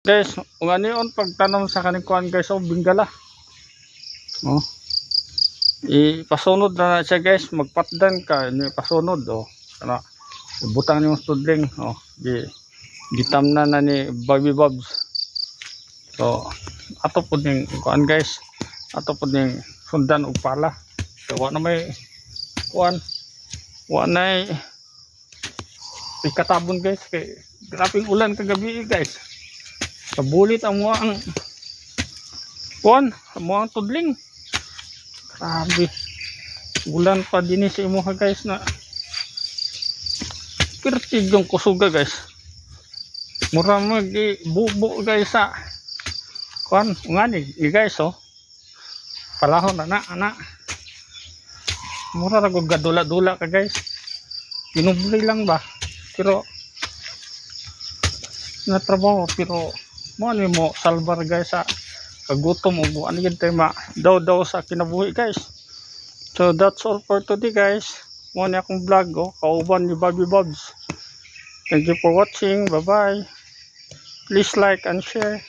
Guys, nga niyon pagtanom sa kaning kuan guys, bingala. Oh. Ipasunod na siya guys, magpatdan ka, ipasunod kana ibutang niyo studling, gitamna na ni Bobby Bobs. So, ato pud ning kuan guys, ato pud ning sundan og pala. So, wa na may kuan, wa na ikatabon guys kay grabing ulan kagabi guys. Kabulit ang mga ang kuan, ang mga tudling. Grabe. Ulan pa din sa imo guys na pertig yung kusuga guys. Mura mag-bubo guys sa kuan, ngani guys palahon na anak. Mura ra gud gadula-dula ka guys. Tinubli lang ba? Pero na trabaho pero mo ni mo salbar guys sa kagutom o ano yun tayo daw sa kinabuhi guys. So that's all for today guys. Mo ni akong vlog kauban ni Bobby Bobs. Thank you for watching. Bye bye. Please like and share.